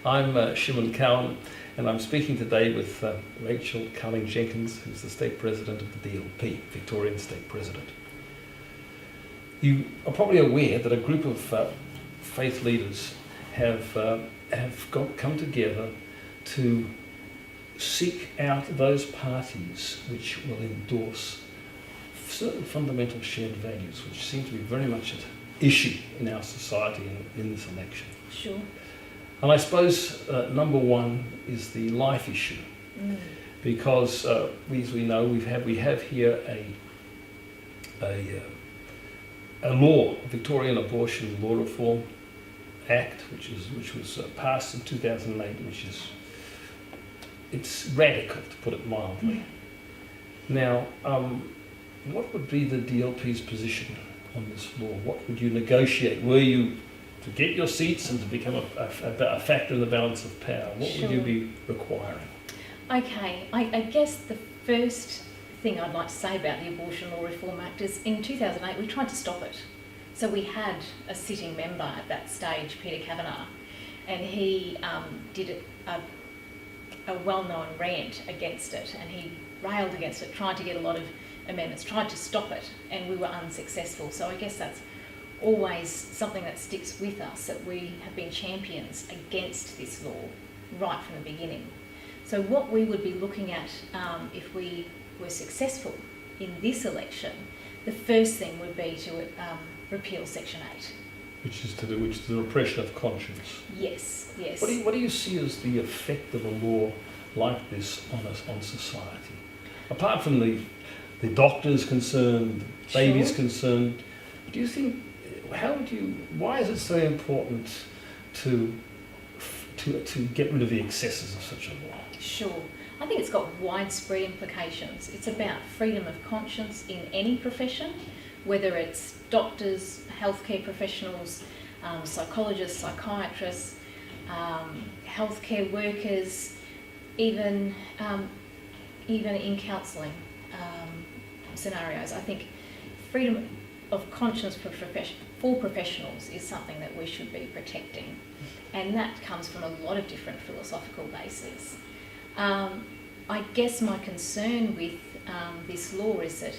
I'm Shimon Cowan, and I'm speaking today with Rachel Carling-Jenkins, who's the State President of the DLP, Victorian State President. You are probably aware that a group of faith leaders have come together to seek out those parties which will endorse certain fundamental shared values, which seem to be very much at issue in our society in this election. Sure. And I suppose number one is the life issue, because as we know, we have here a law, a Victorian Abortion Law Reform Act, which was passed in 2008, it's radical, to put it mildly. Now, what would be the DLP's position on this law? What would you negotiate? Were you to get your seats and to become a factor in the balance of power? What would you be requiring? Okay, I guess the first thing I'd like to say about the Abortion Law Reform Act is in 2008 we tried to stop it. So we had a sitting member at that stage, Peter Kavanagh, and he did a well-known rant against it, and he railed against it, tried to get a lot of amendments, tried to stop it, and we were unsuccessful. So I guess that's always something that sticks with us, that we have been champions against this law right from the beginning. So what we would be looking at if we were successful in this election, the first thing would be to repeal Section 8. Which is the repression of conscience. Yes, yes. What do you see as the effect of a law like this on society? Apart from the doctors concerned, the babies concerned, do you think, why is it so important to get rid of the excesses of such a law? Sure. I think it's got widespread implications. It's about freedom of conscience in any profession, whether it's doctors, healthcare professionals, psychologists, psychiatrists, healthcare workers, even in counselling scenarios. I think freedom of conscience for professionals is something that we should be protecting, and that comes from a lot of different philosophical bases. I guess my concern with this law is that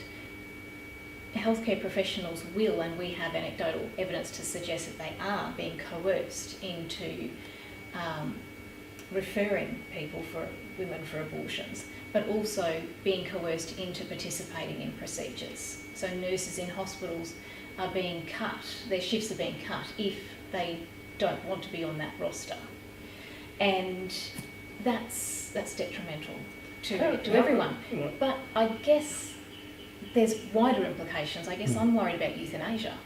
healthcare professionals will, and we have anecdotal evidence to suggest that they are being coerced into referring women for abortions, but also being coerced into participating in procedures. So nurses in hospitals are being cut, their shifts are being cut if they don't want to be on that roster. And that's detrimental to everyone. But I guess there's wider implications. I guess I'm worried about euthanasia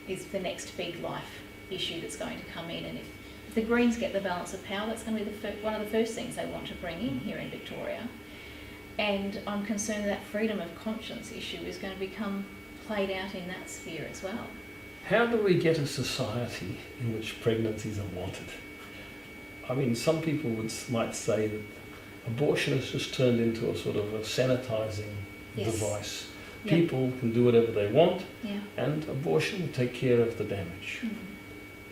is the next big life issue that's going to come in, and if the Greens get the balance of power, that's going to be one of the first things they want to bring in here in Victoria. And I'm concerned that freedom of conscience issue is going to become played out in that sphere as well. How do we get a society in which pregnancies are wanted? I mean, some people might say that abortion has just turned into a sort of a sanitising device. Yep. People can do whatever they want, and abortion will take care of the damage.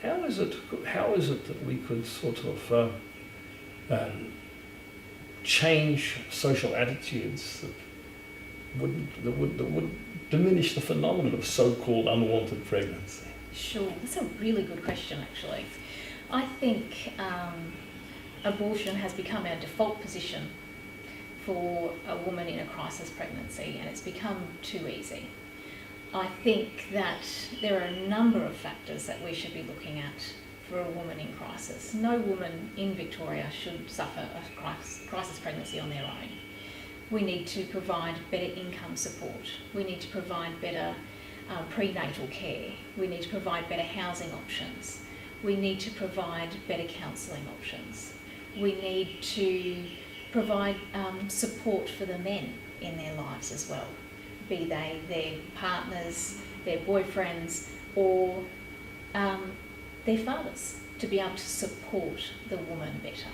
How is it that we could sort of change social attitudes that would diminish the phenomenon of so-called unwanted pregnancy? Sure, that's a really good question actually. I think abortion has become our default position for a woman in a crisis pregnancy, and it's become too easy. I think that there are a number of factors that we should be looking at for a woman in crisis. No woman in Victoria should suffer a crisis pregnancy on their own. We need to provide better income support. We need to provide better prenatal care. We need to provide better housing options. We need to provide better counselling options. We need to provide support for the men in their lives as well, be they their partners, their boyfriends, or their fathers, to be able to support the woman better.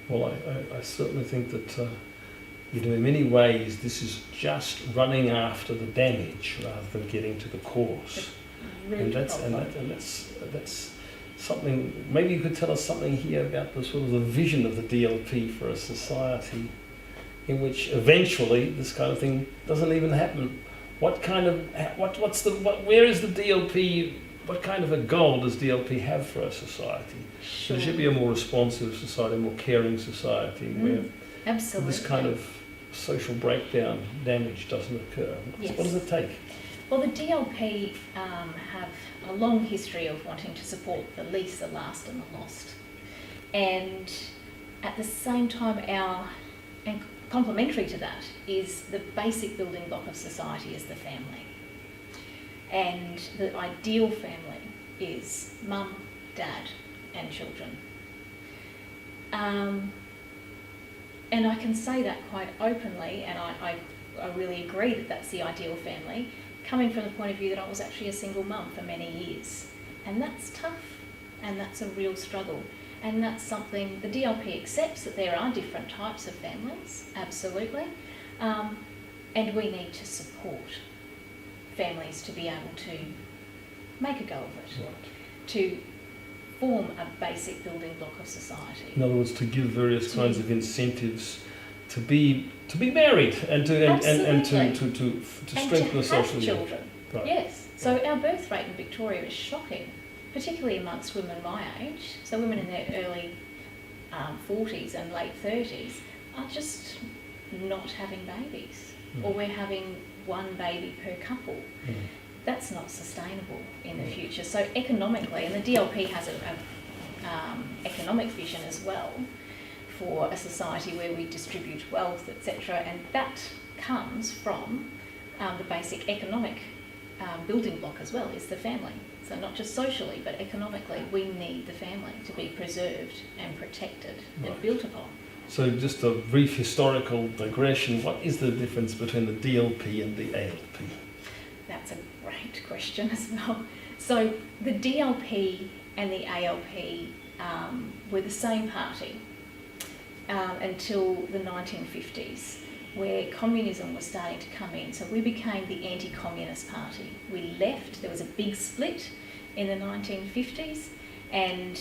Well, I certainly think that in many ways this is just running after the damage rather than getting to the cause. And that's something, maybe you could tell us something here about the sort of the vision of the DLP for a society in which eventually this kind of thing doesn't even happen. What kind of, where is the DLP, what kind of a goal does DLP have for a society? Sure. There should be a more responsive society, a more caring society where Absolutely. this kind of social breakdown, damage doesn't occur. Yes. What does it take? Well, the DLP have a long history of wanting to support the least, the last and the lost. And at the same time, and complementary to that is the basic building block of society is the family. And the ideal family is mum, dad and children. And I can say that quite openly, and I really agree that that's the ideal family, coming from the point of view that I was actually a single mum for many years. And that's tough, and that's a real struggle. And that's something, the DLP accepts that there are different types of families, absolutely. And we need to support families to be able to make a go of it, Right. to form a basic building block of society. In other words, to give various kinds of incentives to be married and to strengthen the social have children. Right. Yes. So our birth rate in Victoria is shocking, particularly amongst women my age. So women in their early 40s and late 30s are just not having babies, or we're having one baby per couple. That's not sustainable in the future. So economically, and the DLP has an economic vision as well for a society where we distribute wealth, etc., and that comes from the basic economic building block as well, is the family. So not just socially, but economically, we need the family to be preserved and protected and built upon. So just a brief historical digression, what is the difference between the DLP and the ALP? That's a great question as well. So the DLP and the ALP were the same party until the 1950s, where communism was starting to come in. So we became the anti-communist party. We left, there was a big split in the 1950s, and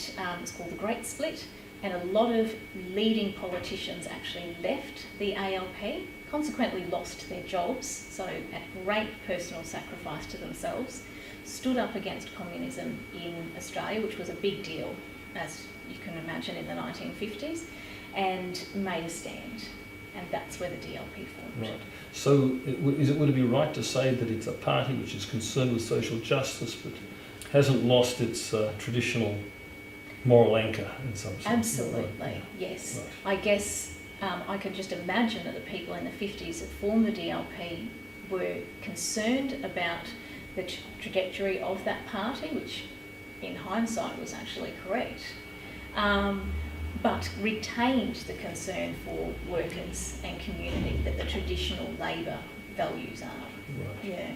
it's called the Great Split, and a lot of leading politicians actually left the ALP, consequently lost their jobs, so at great personal sacrifice to themselves, stood up against communism in Australia, which was a big deal, as you can imagine, in the 1950s, and made a stand. And that's where the DLP formed. Right. So would it be right to say that it's a party which is concerned with social justice but hasn't lost its traditional moral anchor in some sense? Absolutely, right. yes. Right. I guess I could just imagine that the people in the 50s that formed the DLP were concerned about the trajectory of that party, which in hindsight was actually correct, but retained the concern for workers and community that the traditional Labor values are. Right. Yeah.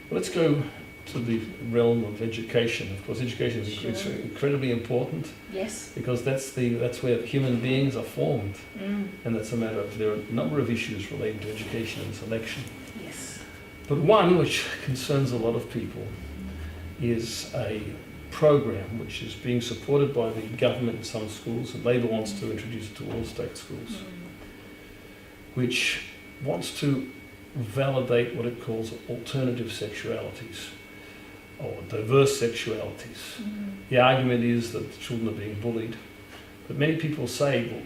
Well, let's go to the realm of education. Of course, education is Sure. incredibly important Yes. because that's where human beings are formed, and that's a matter of, there are a number of issues relating to education and selection. Yes. But one which concerns a lot of people is a program which is being supported by the government in some schools, and Labor wants to introduce it to all state schools, which wants to validate what it calls alternative sexualities or diverse sexualities. The argument is that children are being bullied, but many people say, well,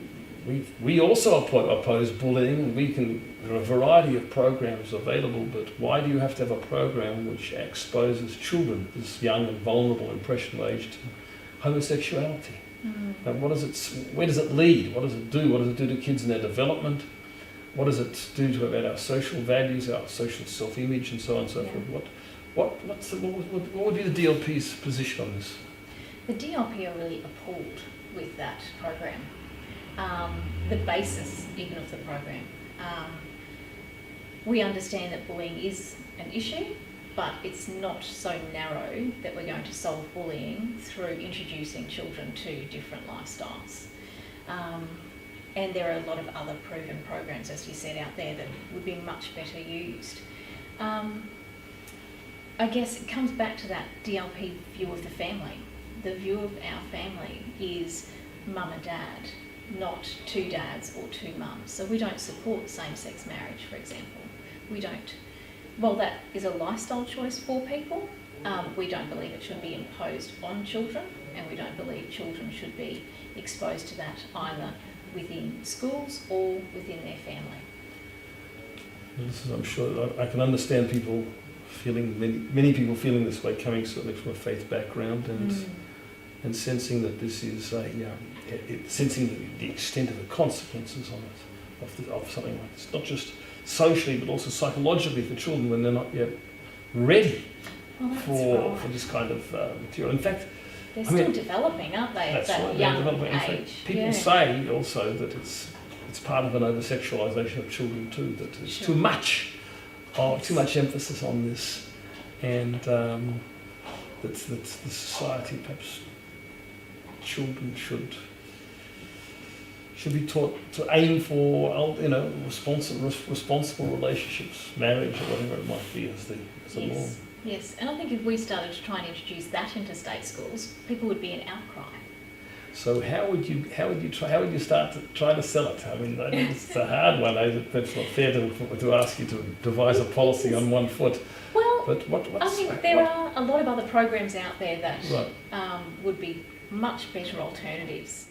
we also oppose bullying, and there are a variety of programs available, but why do you have to have a program which exposes children, this young and vulnerable, impressionable age, to homosexuality? And where does it lead? What does it do? What does it do to kids in their development? What does it do to about our social values, our social self-image, and so on and so forth? What would be the DLP's position on this? The DLP are really appalled with that program, the basis even of the program. We understand that bullying is an issue, but it's not so narrow that we're going to solve bullying through introducing children to different lifestyles. And there are a lot of other proven programs, as you said, out there that would be much better used. I guess it comes back to that DLP view of the family. the view of our family is mum and dad, not two dads or two mums. So we don't support same-sex marriage, for example. We don't. Well, that is a lifestyle choice for people. We don't believe it should be imposed on children, and we don't believe children should be exposed to that either within schools or within their family. I'm sure I can understand people feeling, many people feeling this way, coming certainly from a faith background and sensing that this is sensing the extent of the consequences on it, of something like this, not just socially but also psychologically for children when they're not yet ready for this kind of material. In fact, they're still developing, aren't they, at that young age? People say also that it's part of an over-sexualisation of children too, that there's too much emphasis on this, and that the society, perhaps children should be taught to aim for, responsible relationships, marriage or whatever it might be as the norm. Yes, and I think if we started to try and introduce that into state schools, people would be in outcry. So how would you start to try to sell it? I mean, it's a hard one. It's not fair to ask you to devise a policy on one foot. Well, but I think there are a lot of other programs out there that would be much better alternatives.